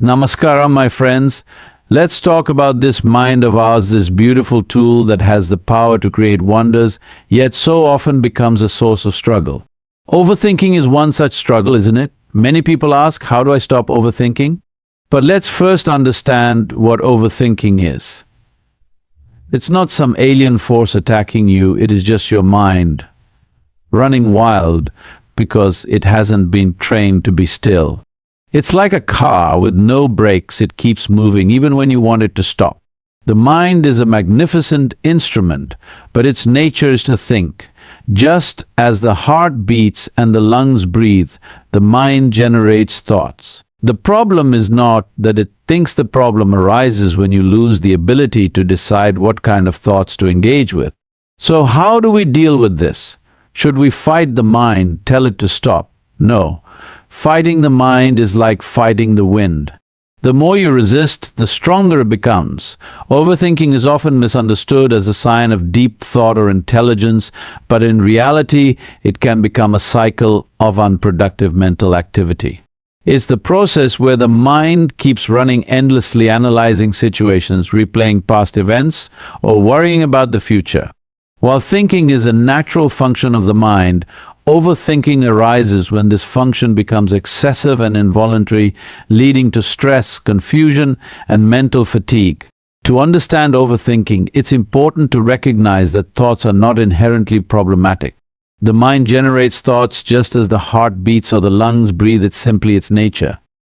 Namaskaram, my friends. Let's talk about this mind of ours, this beautiful tool that has the power to create wonders, yet so often becomes a source of struggle. Overthinking is one such struggle, isn't it? Many people ask, how do I stop overthinking? But let's first understand what overthinking is. It's not some alien force attacking you, it is just your mind running wild because it hasn't been trained to be still. It's like a car with no brakes, it keeps moving even when you want it to stop. The mind is a magnificent instrument, but its nature is to think. Just as the heart beats and the lungs breathe, the mind generates thoughts. The problem is not that it thinks. The problem arises when you lose the ability to decide what kind of thoughts to engage with. So how do we deal with this? Should we fight the mind, tell it to stop? No. Fighting the mind is like fighting the wind. The more you resist, the stronger it becomes. Overthinking is often misunderstood as a sign of deep thought or intelligence, but in reality, it can become a cycle of unproductive mental activity. It's the process where the mind keeps running endlessly, analyzing situations, replaying past events, or worrying about the future. While thinking is a natural function of the mind, overthinking arises when this function becomes excessive and involuntary, leading to stress, confusion, and mental fatigue. To understand overthinking, it's important to recognize that thoughts are not inherently problematic. The mind generates thoughts just as the heart beats or the lungs breathe. It's simply its nature.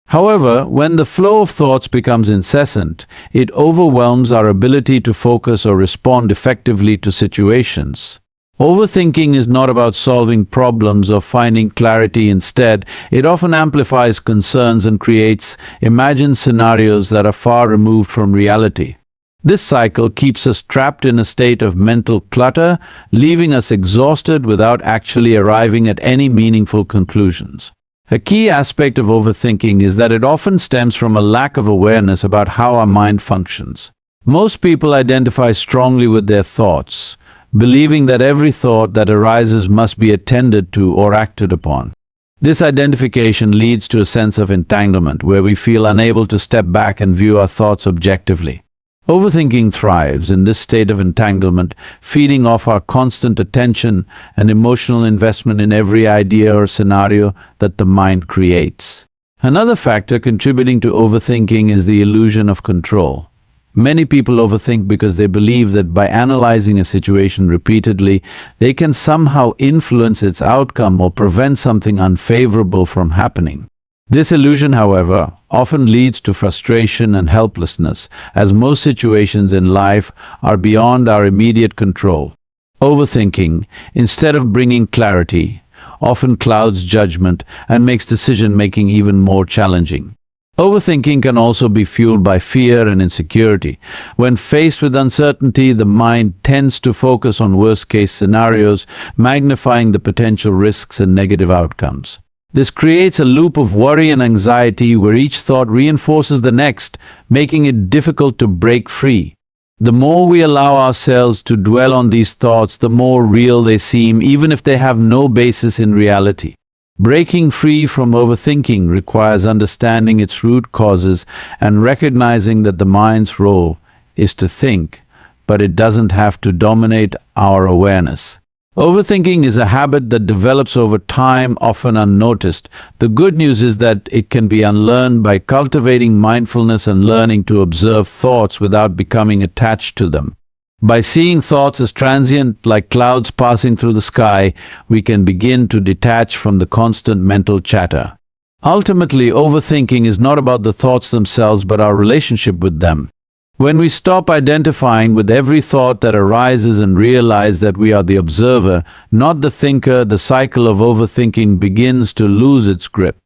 However, when the flow of thoughts becomes incessant, it overwhelms our ability to focus or respond effectively to situations. Overthinking is not about solving problems or finding clarity. Instead, it often amplifies concerns and creates imagined scenarios that are far removed from reality. This cycle keeps us trapped in a state of mental clutter, leaving us exhausted without actually arriving at any meaningful conclusions. A key aspect of overthinking is that it often stems from a lack of awareness about how our mind functions. Most people identify strongly with their thoughts, believing that every thought that arises must be attended to or acted upon. This identification leads to a sense of entanglement, where we feel unable to step back and view our thoughts objectively. Overthinking thrives in this state of entanglement, feeding off our constant attention and emotional investment in every idea or scenario that the mind creates. Another factor contributing to overthinking is the illusion of control. Many people overthink because they believe that by analyzing a situation repeatedly, they can somehow influence its outcome or prevent something unfavorable from happening. This illusion, however, often leads to frustration and helplessness, as most situations in life are beyond our immediate control. Overthinking, instead of bringing clarity, often clouds judgment and makes decision-making even more challenging. Overthinking can also be fueled by fear and insecurity. When faced with uncertainty, the mind tends to focus on worst-case scenarios, magnifying the potential risks and negative outcomes. This creates a loop of worry and anxiety where each thought reinforces the next, making it difficult to break free. The more we allow ourselves to dwell on these thoughts, the more real they seem, even if they have no basis in reality. Breaking free from overthinking requires understanding its root causes and recognizing that the mind's role is to think, but it doesn't have to dominate our awareness. Overthinking is a habit that develops over time, often unnoticed. The good news is that it can be unlearned by cultivating mindfulness and learning to observe thoughts without becoming attached to them. By seeing thoughts as transient, like clouds passing through the sky, we can begin to detach from the constant mental chatter. Ultimately, overthinking is not about the thoughts themselves, but our relationship with them. When we stop identifying with every thought that arises and realize that we are the observer, not the thinker, the cycle of overthinking begins to lose its grip.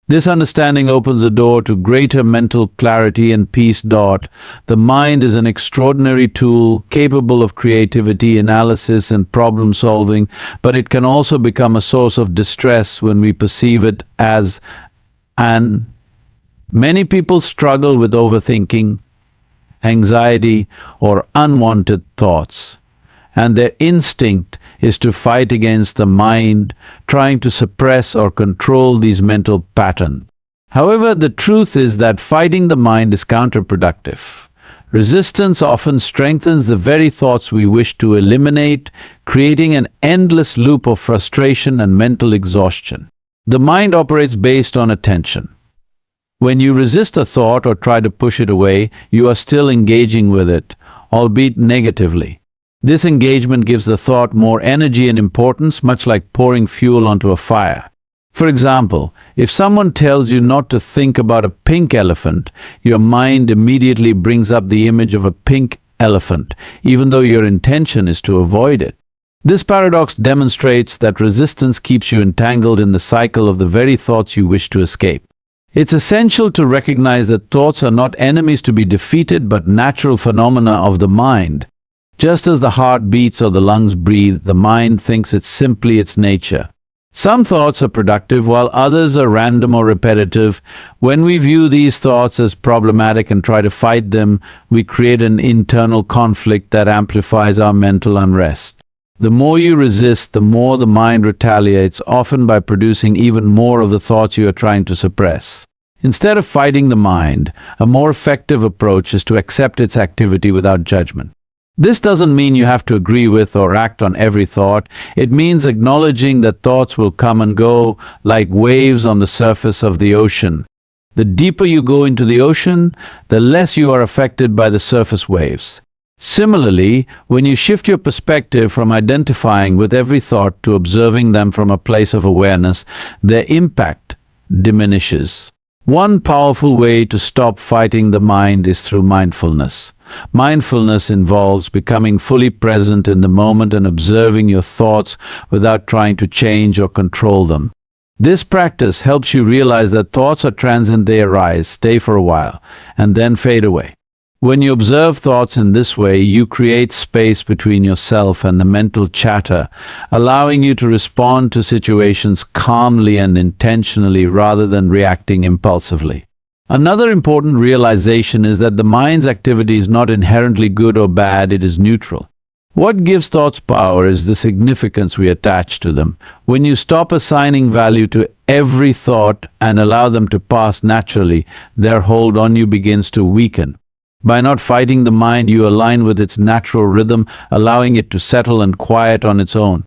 This understanding opens the door to greater mental clarity and peace. The mind is an extraordinary tool, capable of creativity, analysis, and problem solving, but it can also become a source of distress when we perceive it as an. Many people struggle with overthinking, anxiety, or unwanted thoughts, and their instinct is to fight against the mind, trying to suppress or control these mental patterns. However, the truth is that fighting the mind is counterproductive. Resistance often strengthens the very thoughts we wish to eliminate, creating an endless loop of frustration and mental exhaustion. The mind operates based on attention. When you resist a thought or try to push it away, you are still engaging with it, albeit negatively. This engagement gives the thought more energy and importance, much like pouring fuel onto a fire. For example, if someone tells you not to think about a pink elephant, your mind immediately brings up the image of a pink elephant, even though your intention is to avoid it. This paradox demonstrates that resistance keeps you entangled in the cycle of the very thoughts you wish to escape. It's essential to recognize that thoughts are not enemies to be defeated, but natural phenomena of the mind. Just as the heart beats or the lungs breathe, the mind thinks it's simply its nature. Some thoughts are productive while others are random or repetitive. When we view these thoughts as problematic and try to fight them, we create an internal conflict that amplifies our mental unrest. The more you resist, the more the mind retaliates, often by producing even more of the thoughts you are trying to suppress. Instead of fighting the mind, a more effective approach is to accept its activity without judgment. This doesn't mean you have to agree with or act on every thought. It means acknowledging that thoughts will come and go like waves on the surface of the ocean. The deeper you go into the ocean, the less you are affected by the surface waves. Similarly, when you shift your perspective from identifying with every thought to observing them from a place of awareness, their impact diminishes. One powerful way to stop fighting the mind is through mindfulness. Mindfulness involves becoming fully present in the moment and observing your thoughts without trying to change or control them. This practice helps you realize that thoughts are transient. They arise, stay for a while, and then fade away. When you observe thoughts in this way, you create space between yourself and the mental chatter, allowing you to respond to situations calmly and intentionally rather than reacting impulsively. Another important realization is that the mind's activity is not inherently good or bad, it is neutral. What gives thoughts power is the significance we attach to them. When you stop assigning value to every thought and allow them to pass naturally, their hold on you begins to weaken. By not fighting the mind, you align with its natural rhythm, allowing it to settle and quiet on its own.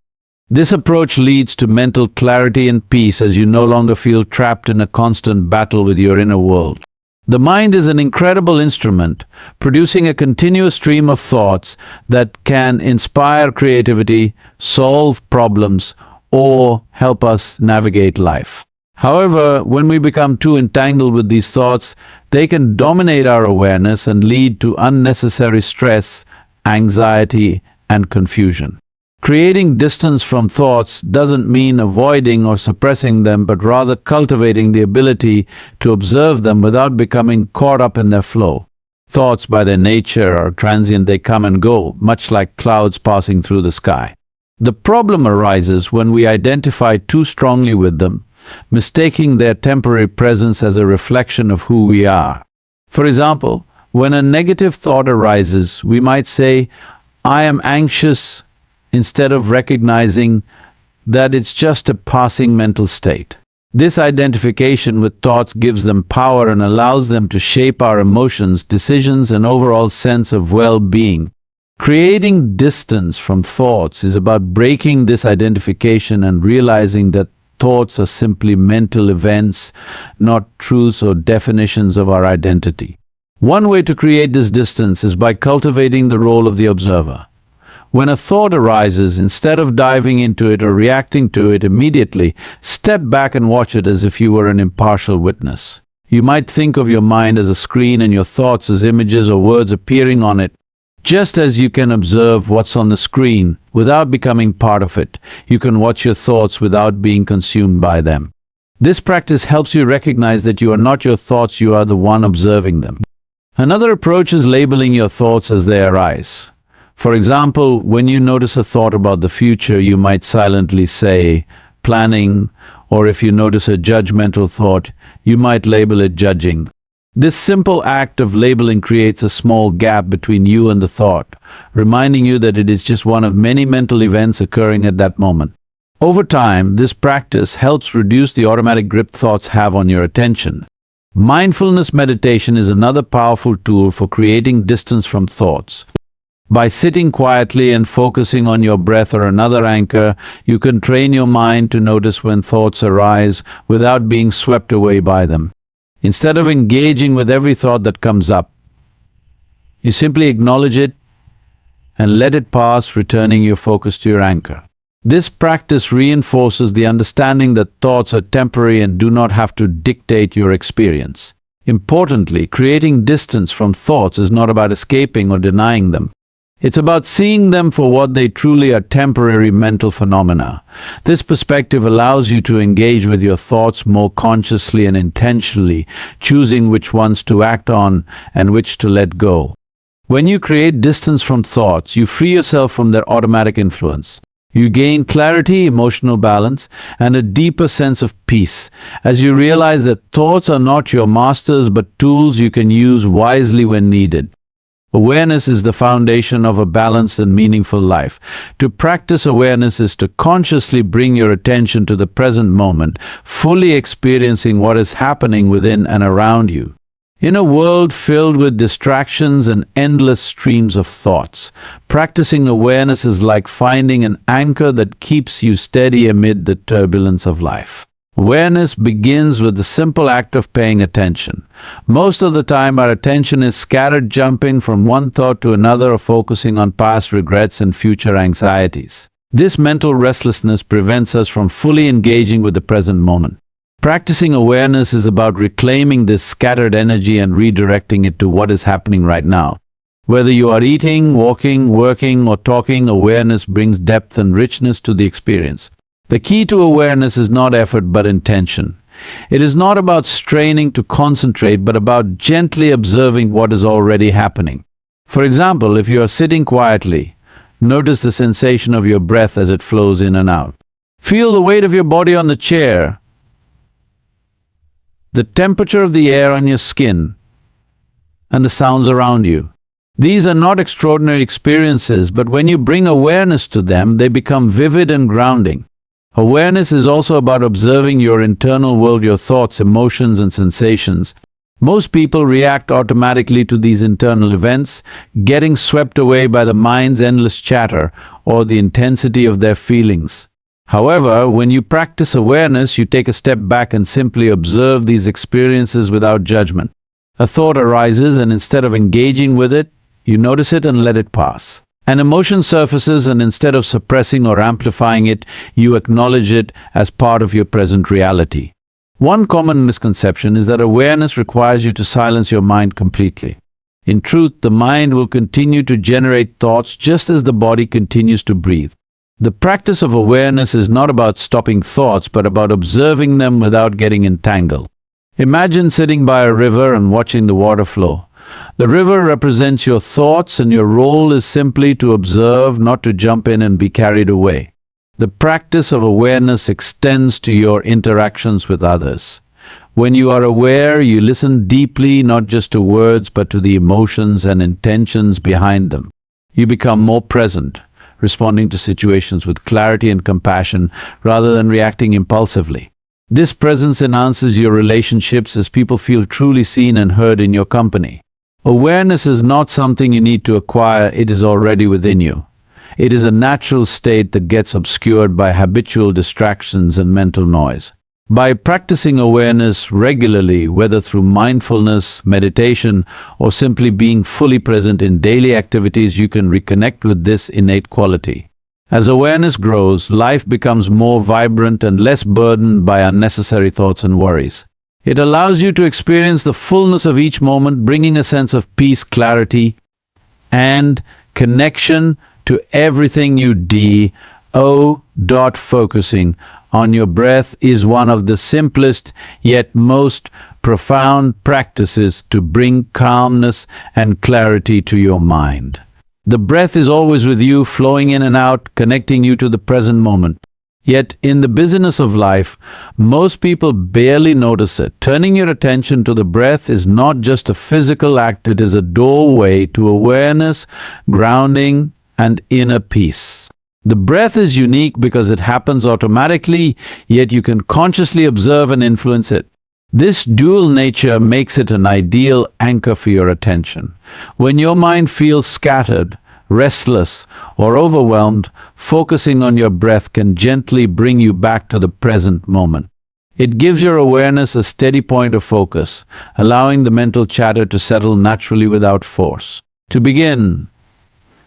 This approach leads to mental clarity and peace as you no longer feel trapped in a constant battle with your inner world. The mind is an incredible instrument, producing a continuous stream of thoughts that can inspire creativity, solve problems, or help us navigate life. However, when we become too entangled with these thoughts, they can dominate our awareness and lead to unnecessary stress, anxiety, and confusion. Creating distance from thoughts doesn't mean avoiding or suppressing them, but rather cultivating the ability to observe them without becoming caught up in their flow. Thoughts, by their nature, are transient. They come and go, much like clouds passing through the sky. The problem arises when we identify too strongly with them, mistaking their temporary presence as a reflection of who we are. For example, when a negative thought arises, we might say, "I am anxious," instead of recognizing that it's just a passing mental state. This identification with thoughts gives them power and allows them to shape our emotions, decisions, and overall sense of well-being. Creating distance from thoughts is about breaking this identification and realizing that thoughts are simply mental events, not truths or definitions of our identity. One way to create this distance is by cultivating the role of the observer. When a thought arises, instead of diving into it or reacting to it immediately, step back and watch it as if you were an impartial witness. You might think of your mind as a screen and your thoughts as images or words appearing on it. Just as you can observe what's on the screen without becoming part of it, you can watch your thoughts without being consumed by them. This practice helps you recognize that you are not your thoughts, you are the one observing them. Another approach is labeling your thoughts as they arise. For example, when you notice a thought about the future, you might silently say, "planning," or if you notice a judgmental thought, you might label it "judging." This simple act of labeling creates a small gap between you and the thought, reminding you that it is just one of many mental events occurring at that moment. Over time, this practice helps reduce the automatic grip thoughts have on your attention. Mindfulness meditation is another powerful tool for creating distance from thoughts. By sitting quietly and focusing on your breath or another anchor, you can train your mind to notice when thoughts arise without being swept away by them. Instead of engaging with every thought that comes up, you simply acknowledge it and let it pass, returning your focus to your anchor. This practice reinforces the understanding that thoughts are temporary and do not have to dictate your experience. Importantly, creating distance from thoughts is not about escaping or denying them. It's about seeing them for what they truly are: temporary mental phenomena. This perspective allows you to engage with your thoughts more consciously and intentionally, choosing which ones to act on and which to let go. When you create distance from thoughts, you free yourself from their automatic influence. You gain clarity, emotional balance, and a deeper sense of peace as you realize that thoughts are not your masters but tools you can use wisely when needed. Awareness is the foundation of a balanced and meaningful life. To practice awareness is to consciously bring your attention to the present moment, fully experiencing what is happening within and around you. In a world filled with distractions and endless streams of thoughts, practicing awareness is like finding an anchor that keeps you steady amid the turbulence of life. Awareness begins with the simple act of paying attention. Most of the time, our attention is scattered, jumping from one thought to another or focusing on past regrets and future anxieties. This mental restlessness prevents us from fully engaging with the present moment. Practicing awareness is about reclaiming this scattered energy and redirecting it to what is happening right now. Whether you are eating, walking, working, or talking, awareness brings depth and richness to the experience. The key to awareness is not effort but intention. It is not about straining to concentrate but about gently observing what is already happening. For example, if you are sitting quietly, notice the sensation of your breath as it flows in and out. Feel the weight of your body on the chair, the temperature of the air on your skin, and the sounds around you. These are not extraordinary experiences, but when you bring awareness to them, they become vivid and grounding. Awareness is also about observing your internal world, your thoughts, emotions, and sensations. Most people react automatically to these internal events, getting swept away by the mind's endless chatter or the intensity of their feelings. However, when you practice awareness, you take a step back and simply observe these experiences without judgment. A thought arises, and instead of engaging with it, you notice it and let it pass. An emotion surfaces, and instead of suppressing or amplifying it, you acknowledge it as part of your present reality. One common misconception is that awareness requires you to silence your mind completely. In truth, the mind will continue to generate thoughts just as the body continues to breathe. The practice of awareness is not about stopping thoughts, but about observing them without getting entangled. Imagine sitting by a river and watching the water flow. The river represents your thoughts, and your role is simply to observe, not to jump in and be carried away. The practice of awareness extends to your interactions with others. When you are aware, you listen deeply, not just to words, but to the emotions and intentions behind them. You become more present, responding to situations with clarity and compassion rather than reacting impulsively. This presence enhances your relationships as people feel truly seen and heard in your company. Awareness is not something you need to acquire, it is already within you. It is a natural state that gets obscured by habitual distractions and mental noise. By practicing awareness regularly, whether through mindfulness, meditation, or simply being fully present in daily activities, you can reconnect with this innate quality. As awareness grows, life becomes more vibrant and less burdened by unnecessary thoughts and worries. It allows you to experience the fullness of each moment, bringing a sense of peace, clarity, and connection to everything you do. Focusing on your breath is one of the simplest yet most profound practices to bring calmness and clarity to your mind. The breath is always with you, flowing in and out, connecting you to the present moment. Yet, in the busyness of life, most people barely notice it. Turning your attention to the breath is not just a physical act, it is a doorway to awareness, grounding, and inner peace. The breath is unique because it happens automatically, yet you can consciously observe and influence it. This dual nature makes it an ideal anchor for your attention. When your mind feels scattered, restless, or overwhelmed, focusing on your breath can gently bring you back to the present moment. It gives your awareness a steady point of focus, allowing the mental chatter to settle naturally without force. To begin,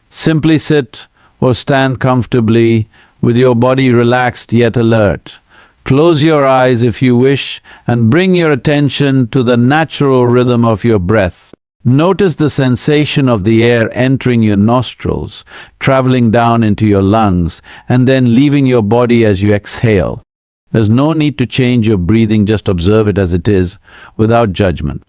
simply sit or stand comfortably with your body relaxed yet alert. Close your eyes if you wish and bring your attention to the natural rhythm of your breath. Notice the sensation of the air entering your nostrils, traveling down into your lungs, and then leaving your body as you exhale. There's no need to change your breathing, just observe it as it is, without judgment.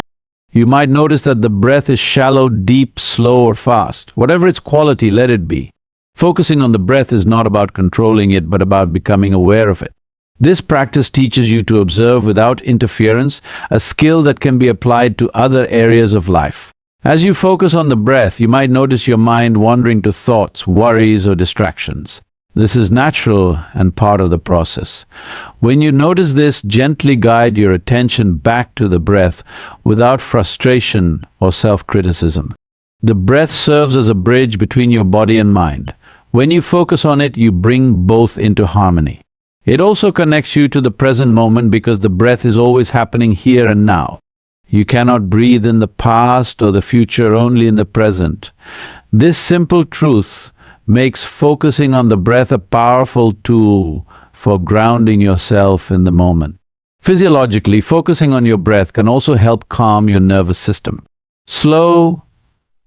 You might notice that the breath is shallow, deep, slow, or fast. Whatever its quality, let it be. Focusing on the breath is not about controlling it, but about becoming aware of it. This practice teaches you to observe without interference, a skill that can be applied to other areas of life. As you focus on the breath, you might notice your mind wandering to thoughts, worries, or distractions. This is natural and part of the process. When you notice this, gently guide your attention back to the breath without frustration or self-criticism. The breath serves as a bridge between your body and mind. When you focus on it, you bring both into harmony. It also connects you to the present moment because the breath is always happening here and now. You cannot breathe in the past or the future, only in the present. This simple truth makes focusing on the breath a powerful tool for grounding yourself in the moment. Physiologically, focusing on your breath can also help calm your nervous system. Slow,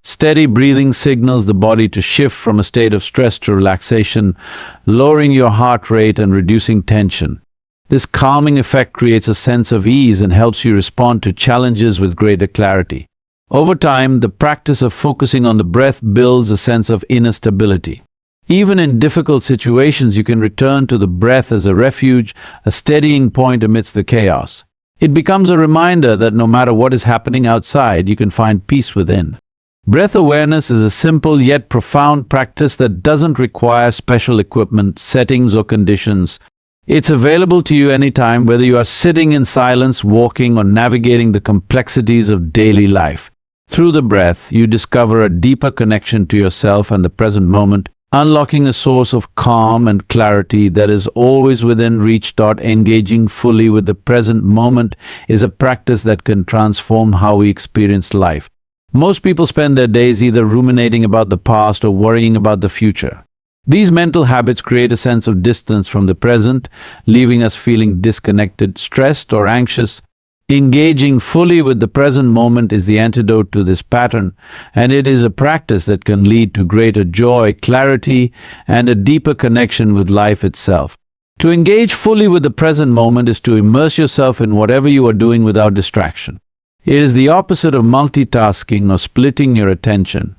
steady breathing signals the body to shift from a state of stress to relaxation, lowering your heart rate and reducing tension. This calming effect creates a sense of ease and helps you respond to challenges with greater clarity. Over time, the practice of focusing on the breath builds a sense of inner stability. Even in difficult situations, you can return to the breath as a refuge, a steadying point amidst the chaos. It becomes a reminder that no matter what is happening outside, you can find peace within. Breath awareness is a simple yet profound practice that doesn't require special equipment, settings, or conditions. It's available to you anytime, whether you are sitting in silence, walking, or navigating the complexities of daily life. Through the breath, you discover a deeper connection to yourself and the present moment, unlocking a source of calm and clarity that is always within reach. Engaging fully with the present moment is a practice that can transform how we experience life. Most people spend their days either ruminating about the past or worrying about the future. These mental habits create a sense of distance from the present, leaving us feeling disconnected, stressed, or anxious. Engaging fully with the present moment is the antidote to this pattern, and it is a practice that can lead to greater joy, clarity, and a deeper connection with life itself. To engage fully with the present moment is to immerse yourself in whatever you are doing without distraction. It is the opposite of multitasking or splitting your attention.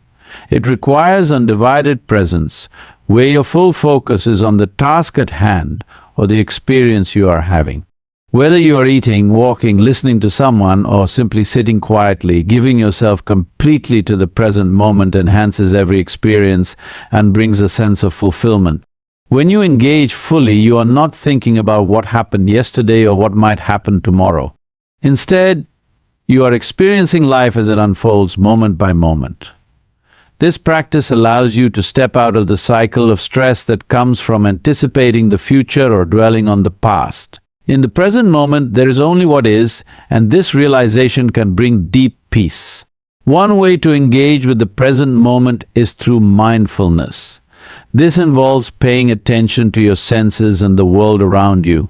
It requires undivided presence, where your full focus is on the task at hand or the experience you are having. Whether you are eating, walking, listening to someone, or simply sitting quietly, giving yourself completely to the present moment enhances every experience and brings a sense of fulfillment. When you engage fully, you are not thinking about what happened yesterday or what might happen tomorrow. Instead, you are experiencing life as it unfolds moment by moment. This practice allows you to step out of the cycle of stress that comes from anticipating the future or dwelling on the past. In the present moment, there is only what is, and this realization can bring deep peace. One way to engage with the present moment is through mindfulness. This involves paying attention to your senses and the world around you.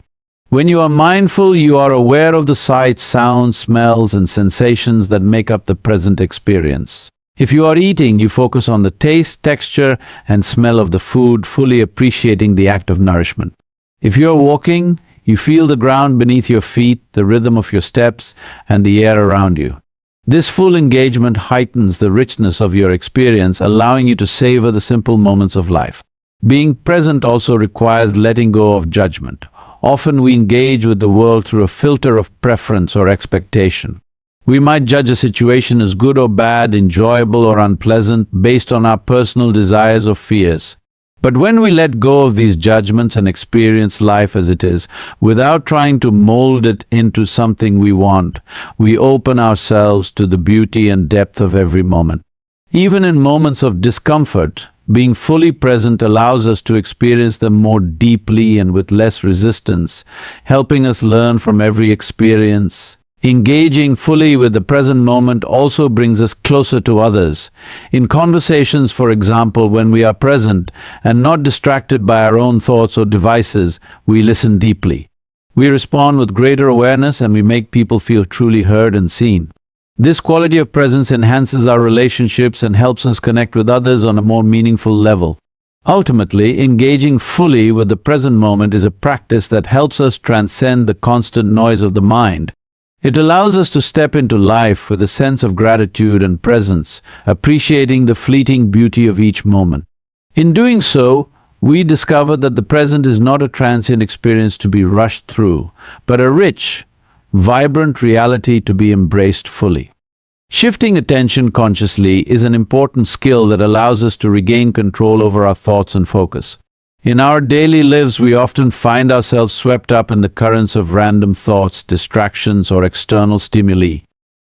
When you are mindful, you are aware of the sights, sounds, smells, and sensations that make up the present experience. If you are eating, you focus on the taste, texture, and smell of the food, fully appreciating the act of nourishment. If you are walking, you feel the ground beneath your feet, the rhythm of your steps, and the air around you. This full engagement heightens the richness of your experience, allowing you to savor the simple moments of life. Being present also requires letting go of judgment. Often we engage with the world through a filter of preference or expectation. We might judge a situation as good or bad, enjoyable or unpleasant, based on our personal desires or fears. But when we let go of these judgments and experience life as it is, without trying to mold it into something we want, we open ourselves to the beauty and depth of every moment. Even in moments of discomfort, being fully present allows us to experience them more deeply and with less resistance, helping us learn from every experience. Engaging fully with the present moment also brings us closer to others. In conversations, for example, when we are present and not distracted by our own thoughts or devices, we listen deeply. We respond with greater awareness and we make people feel truly heard and seen. This quality of presence enhances our relationships and helps us connect with others on a more meaningful level. Ultimately, engaging fully with the present moment is a practice that helps us transcend the constant noise of the mind. It allows us to step into life with a sense of gratitude and presence, appreciating the fleeting beauty of each moment. In doing so, we discover that the present is not a transient experience to be rushed through, but a rich, vibrant reality to be embraced fully. Shifting attention consciously is an important skill that allows us to regain control over our thoughts and focus. In our daily lives, we often find ourselves swept up in the currents of random thoughts, distractions, or external stimuli.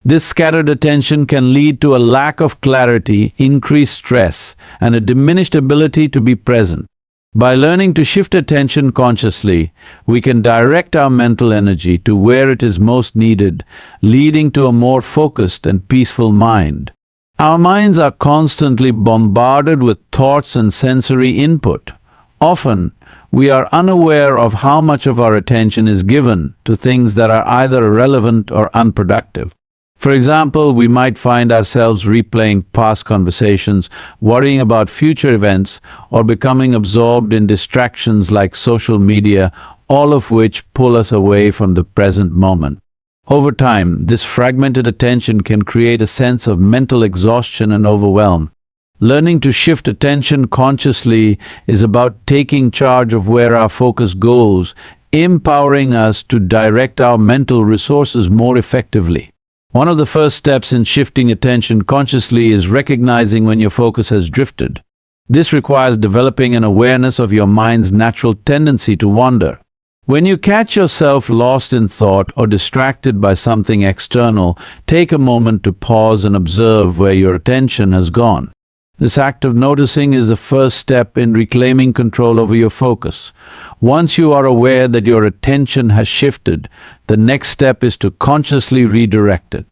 This scattered attention can lead to a lack of clarity, increased stress, and a diminished ability to be present. By learning to shift attention consciously, we can direct our mental energy to where it is most needed, leading to a more focused and peaceful mind. Our minds are constantly bombarded with thoughts and sensory input. Often, we are unaware of how much of our attention is given to things that are either irrelevant or unproductive. For example, we might find ourselves replaying past conversations, worrying about future events, or becoming absorbed in distractions like social media, all of which pull us away from the present moment. Over time, this fragmented attention can create a sense of mental exhaustion and overwhelm. Learning to shift attention consciously is about taking charge of where our focus goes, empowering us to direct our mental resources more effectively. One of the first steps in shifting attention consciously is recognizing when your focus has drifted. This requires developing an awareness of your mind's natural tendency to wander. When you catch yourself lost in thought or distracted by something external, take a moment to pause and observe where your attention has gone. This act of noticing is the first step in reclaiming control over your focus. Once you are aware that your attention has shifted, the next step is to consciously redirect it.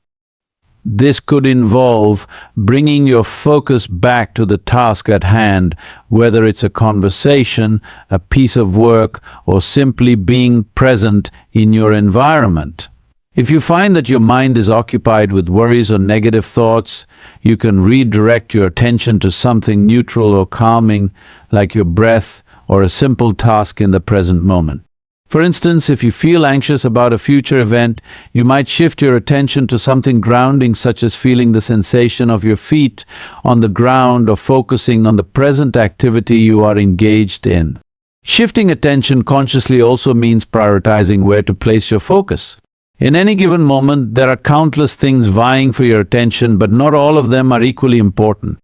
This could involve bringing your focus back to the task at hand, whether it's a conversation, a piece of work, or simply being present in your environment. If you find that your mind is occupied with worries or negative thoughts, you can redirect your attention to something neutral or calming, like your breath or a simple task in the present moment. For instance, if you feel anxious about a future event, you might shift your attention to something grounding, such as feeling the sensation of your feet on the ground or focusing on the present activity you are engaged in. Shifting attention consciously also means prioritizing where to place your focus. In any given moment, there are countless things vying for your attention, but not all of them are equally important.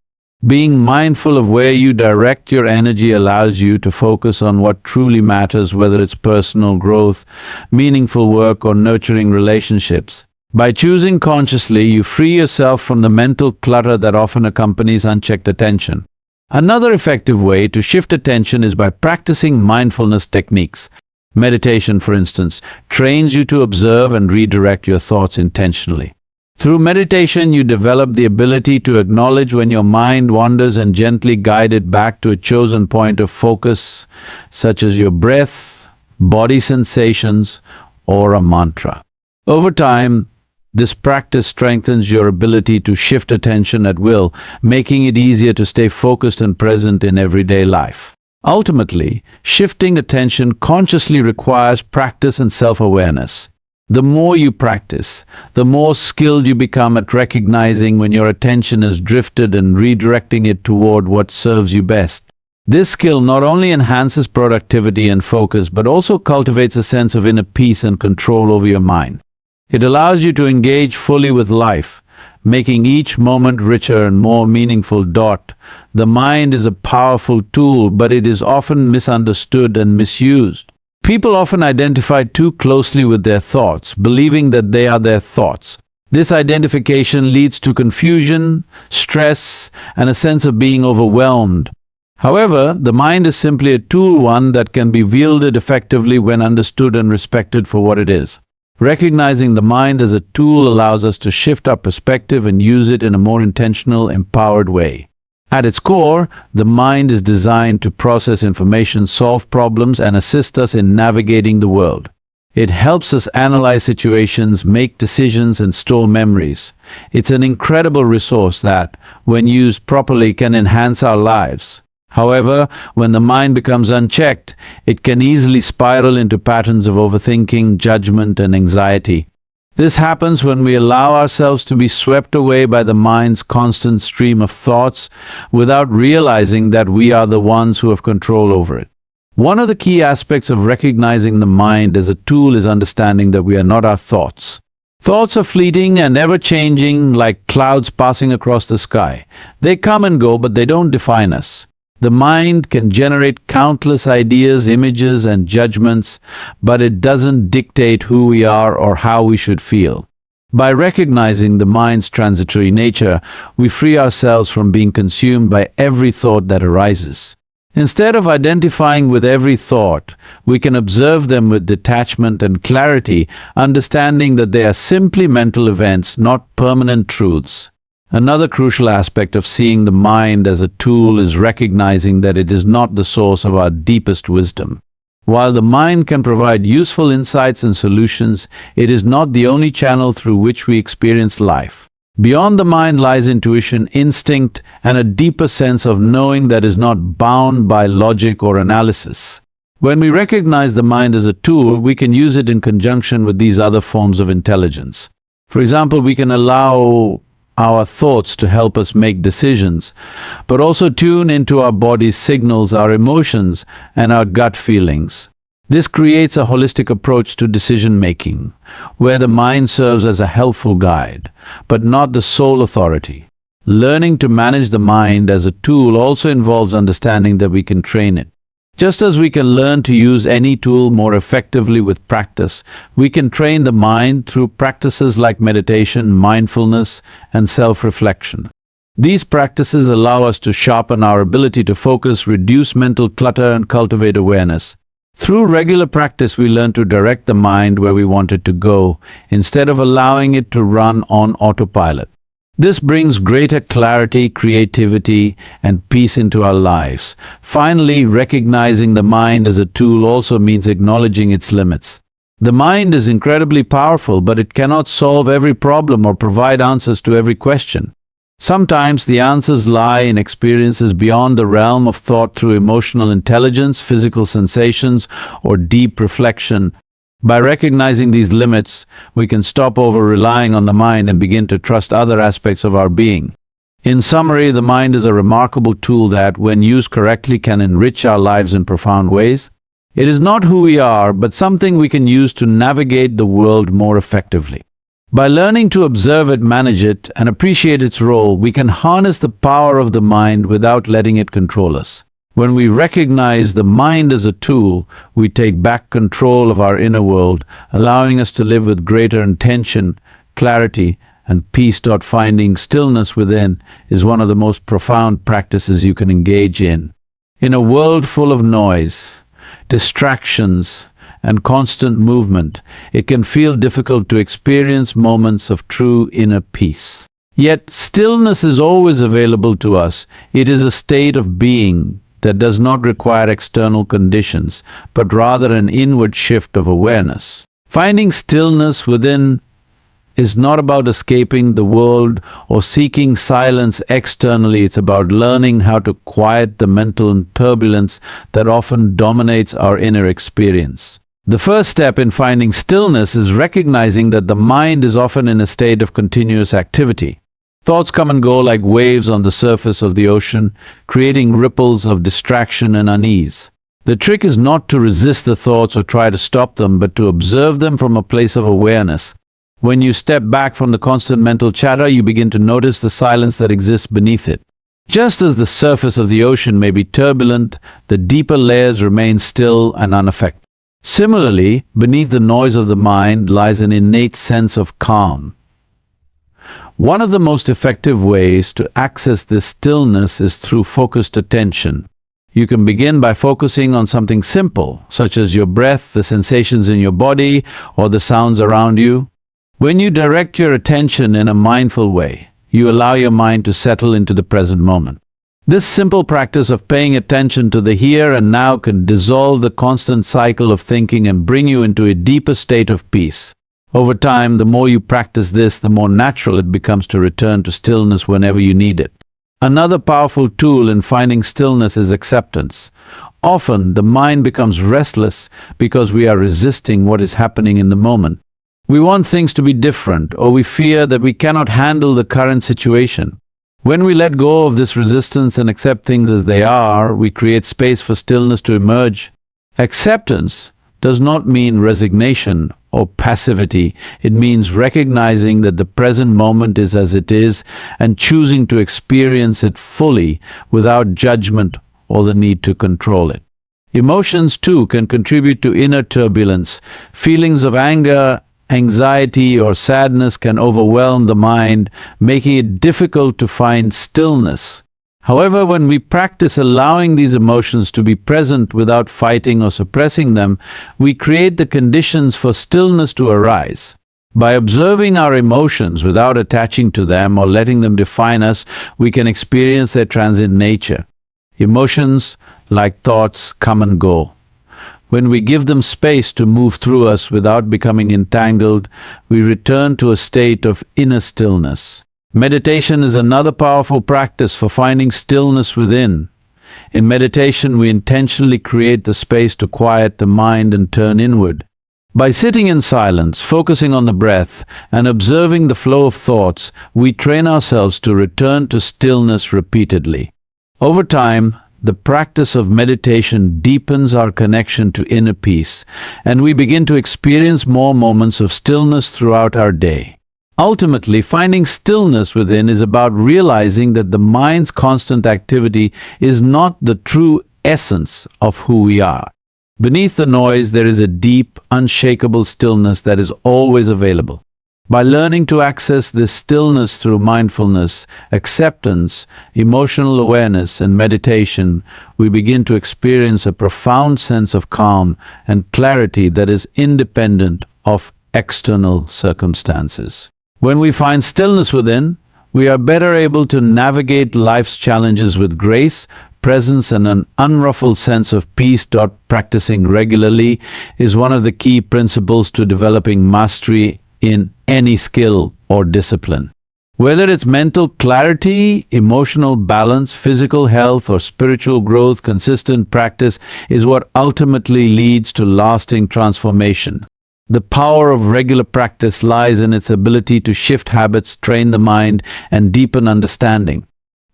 Being mindful of where you direct your energy allows you to focus on what truly matters, whether it's personal growth, meaningful work, or nurturing relationships. By choosing consciously, you free yourself from the mental clutter that often accompanies unchecked attention. Another effective way to shift attention is by practicing mindfulness techniques. Meditation, for instance, trains you to observe and redirect your thoughts intentionally. Through meditation, you develop the ability to acknowledge when your mind wanders and gently guide it back to a chosen point of focus, such as your breath, body sensations, or a mantra. Over time, this practice strengthens your ability to shift attention at will, making it easier to stay focused and present in everyday life. Ultimately, shifting attention consciously requires practice and self-awareness. The more you practice, the more skilled you become at recognizing when your attention has drifted and redirecting it toward what serves you best. This skill not only enhances productivity and focus, but also cultivates a sense of inner peace and control over your mind. It allows you to engage fully with life, making each moment richer and more meaningful. The mind is a powerful tool, but it is often misunderstood and misused. People often identify too closely with their thoughts, believing that they are their thoughts. This identification leads to confusion, stress, and a sense of being overwhelmed. However, the mind is simply a tool, one that can be wielded effectively when understood and respected for what it is. Recognizing the mind as a tool allows us to shift our perspective and use it in a more intentional, empowered way. At its core, the mind is designed to process information, solve problems, and assist us in navigating the world. It helps us analyze situations, make decisions, and store memories. It's an incredible resource that, when used properly, can enhance our lives. However, when the mind becomes unchecked, it can easily spiral into patterns of overthinking, judgment, and anxiety. This happens when we allow ourselves to be swept away by the mind's constant stream of thoughts without realizing that we are the ones who have control over it. One of the key aspects of recognizing the mind as a tool is understanding that we are not our thoughts. Thoughts are fleeting and ever-changing, like clouds passing across the sky. They come and go, but they don't define us. The mind can generate countless ideas, images, and judgments, but it doesn't dictate who we are or how we should feel. By recognizing the mind's transitory nature, we free ourselves from being consumed by every thought that arises. Instead of identifying with every thought, we can observe them with detachment and clarity, understanding that they are simply mental events, not permanent truths. Another crucial aspect of seeing the mind as a tool is recognizing that it is not the source of our deepest wisdom. While the mind can provide useful insights and solutions, it is not the only channel through which we experience life. Beyond the mind lies intuition, instinct, and a deeper sense of knowing that is not bound by logic or analysis. When we recognize the mind as a tool, we can use it in conjunction with these other forms of intelligence. For example, we can allow our thoughts to help us make decisions, but also tune into our body's signals, our emotions, and our gut feelings. This creates a holistic approach to decision-making, where the mind serves as a helpful guide, but not the sole authority. Learning to manage the mind as a tool also involves understanding that we can train it. Just as we can learn to use any tool more effectively with practice, we can train the mind through practices like meditation, mindfulness, and self-reflection. These practices allow us to sharpen our ability to focus, reduce mental clutter, and cultivate awareness. Through regular practice, we learn to direct the mind where we want it to go, instead of allowing it to run on autopilot. This brings greater clarity, creativity, and peace into our lives. Finally, recognizing the mind as a tool also means acknowledging its limits. The mind is incredibly powerful, but it cannot solve every problem or provide answers to every question. Sometimes the answers lie in experiences beyond the realm of thought through emotional intelligence, physical sensations, or deep reflection. By recognizing these limits, we can stop over-relying on the mind and begin to trust other aspects of our being. In summary, the mind is a remarkable tool that, when used correctly, can enrich our lives in profound ways. It is not who we are, but something we can use to navigate the world more effectively. By learning to observe it, manage it, and appreciate its role, we can harness the power of the mind without letting it control us. When we recognize the mind as a tool, we take back control of our inner world, allowing us to live with greater intention, clarity, and peace. Finding stillness within is one of the most profound practices you can engage in. In a world full of noise, distractions, and constant movement, it can feel difficult to experience moments of true inner peace. Yet, stillness is always available to us. It is a state of being that does not require external conditions, but rather an inward shift of awareness. Finding stillness within is not about escaping the world or seeking silence externally. It's about learning how to quiet the mental turbulence that often dominates our inner experience. The first step in finding stillness is recognizing that the mind is often in a state of continuous activity. Thoughts come and go like waves on the surface of the ocean, creating ripples of distraction and unease. The trick is not to resist the thoughts or try to stop them, but to observe them from a place of awareness. When you step back from the constant mental chatter, you begin to notice the silence that exists beneath it. Just as the surface of the ocean may be turbulent, the deeper layers remain still and unaffected. Similarly, beneath the noise of the mind lies an innate sense of calm. One of the most effective ways to access this stillness is through focused attention. You can begin by focusing on something simple, such as your breath, the sensations in your body, or the sounds around you. When you direct your attention in a mindful way, you allow your mind to settle into the present moment. This simple practice of paying attention to the here and now can dissolve the constant cycle of thinking and bring you into a deeper state of peace. Over time, the more you practice this, the more natural it becomes to return to stillness whenever you need it. Another powerful tool in finding stillness is acceptance. Often, the mind becomes restless because we are resisting what is happening in the moment. We want things to be different, or we fear that we cannot handle the current situation. When we let go of this resistance and accept things as they are, we create space for stillness to emerge. Acceptance does not mean resignation or passivity. It means recognizing that the present moment is as it is and choosing to experience it fully without judgment or the need to control it. Emotions, too, can contribute to inner turbulence. Feelings of anger, anxiety, or sadness can overwhelm the mind, making it difficult to find stillness. However, when we practice allowing these emotions to be present without fighting or suppressing them, we create the conditions for stillness to arise. By observing our emotions without attaching to them or letting them define us, we can experience their transient nature. Emotions, like thoughts, come and go. When we give them space to move through us without becoming entangled, we return to a state of inner stillness. Meditation is another powerful practice for finding stillness within. In meditation, we intentionally create the space to quiet the mind and turn inward. By sitting in silence, focusing on the breath, and observing the flow of thoughts, we train ourselves to return to stillness repeatedly. Over time, the practice of meditation deepens our connection to inner peace, and we begin to experience more moments of stillness throughout our day. Ultimately, finding stillness within is about realizing that the mind's constant activity is not the true essence of who we are. Beneath the noise, there is a deep, unshakable stillness that is always available. By learning to access this stillness through mindfulness, acceptance, emotional awareness, and meditation, we begin to experience a profound sense of calm and clarity that is independent of external circumstances. When we find stillness within, we are better able to navigate life's challenges with grace, presence, and an unruffled sense of peace. Practicing regularly is one of the key principles to developing mastery in any skill or discipline. Whether it's mental clarity, emotional balance, physical health, or spiritual growth, consistent practice is what ultimately leads to lasting transformation. The power of regular practice lies in its ability to shift habits, train the mind, and deepen understanding.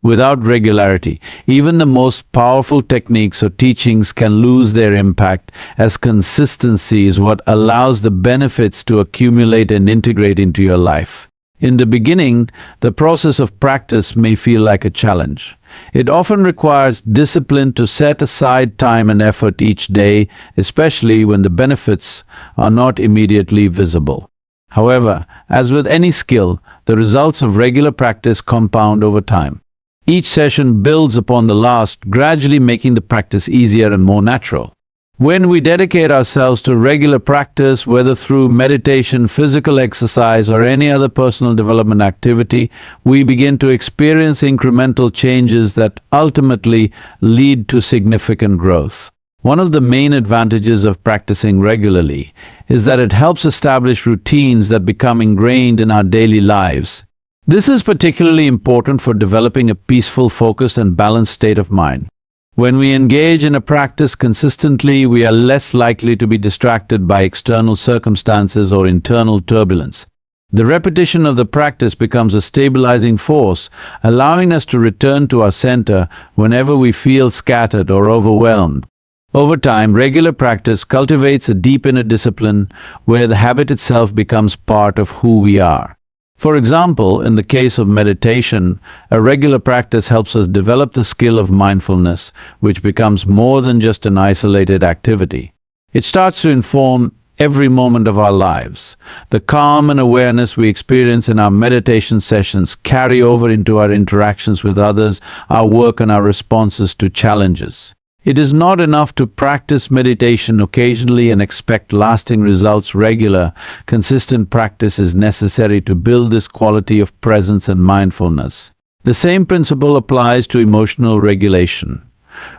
Without regularity, even the most powerful techniques or teachings can lose their impact, as consistency is what allows the benefits to accumulate and integrate into your life. In the beginning, the process of practice may feel like a challenge. It often requires discipline to set aside time and effort each day, especially when the benefits are not immediately visible. However, as with any skill, the results of regular practice compound over time. Each session builds upon the last, gradually making the practice easier and more natural. When we dedicate ourselves to regular practice, whether through meditation, physical exercise, or any other personal development activity, we begin to experience incremental changes that ultimately lead to significant growth. One of the main advantages of practicing regularly is that it helps establish routines that become ingrained in our daily lives. This is particularly important for developing a peaceful, focused, and balanced state of mind. When we engage in a practice consistently, we are less likely to be distracted by external circumstances or internal turbulence. The repetition of the practice becomes a stabilizing force, allowing us to return to our center whenever we feel scattered or overwhelmed. Over time, regular practice cultivates a deep inner discipline where the habit itself becomes part of who we are. For example, in the case of meditation, a regular practice helps us develop the skill of mindfulness, which becomes more than just an isolated activity. It starts to inform every moment of our lives. The calm and awareness we experience in our meditation sessions carry over into our interactions with others, our work, and our responses to challenges. It is not enough to practice meditation occasionally and expect lasting results. Regular, consistent practice is necessary to build this quality of presence and mindfulness. The same principle applies to emotional regulation.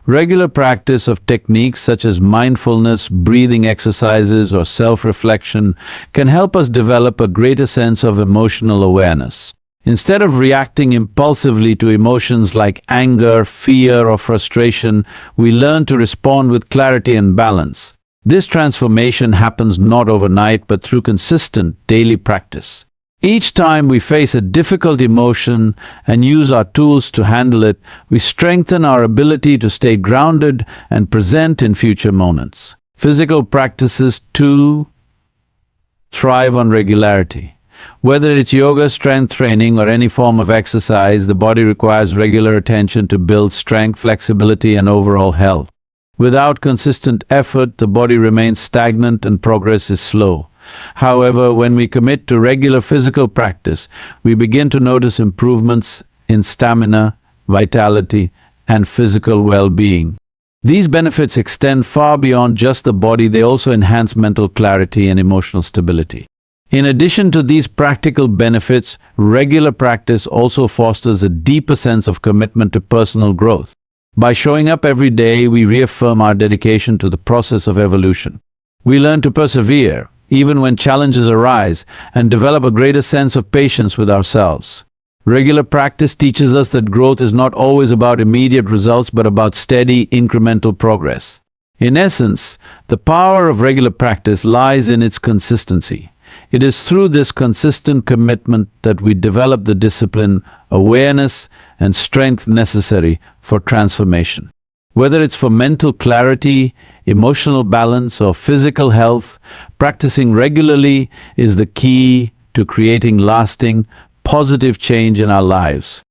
Regular practice of techniques such as mindfulness, breathing exercises, or self-reflection can help us develop a greater sense of emotional awareness. Instead of reacting impulsively to emotions like anger, fear, or frustration, we learn to respond with clarity and balance. This transformation happens not overnight but through consistent daily practice. Each time we face a difficult emotion and use our tools to handle it, we strengthen our ability to stay grounded and present in future moments. Physical practices, too, thrive on regularity. Whether it's yoga, strength training, or any form of exercise, the body requires regular attention to build strength, flexibility, and overall health. Without consistent effort, the body remains stagnant and progress is slow. However, when we commit to regular physical practice, we begin to notice improvements in stamina, vitality, and physical well-being. These benefits extend far beyond just the body. They also enhance mental clarity and emotional stability. In addition to these practical benefits, regular practice also fosters a deeper sense of commitment to personal growth. By showing up every day, we reaffirm our dedication to the process of evolution. We learn to persevere, even when challenges arise, and develop a greater sense of patience with ourselves. Regular practice teaches us that growth is not always about immediate results, but about steady, incremental progress. In essence, the power of regular practice lies in its consistency. It is through this consistent commitment that we develop the discipline, awareness, and strength necessary for transformation. Whether it's for mental clarity, emotional balance, or physical health, practicing regularly is the key to creating lasting, positive change in our lives.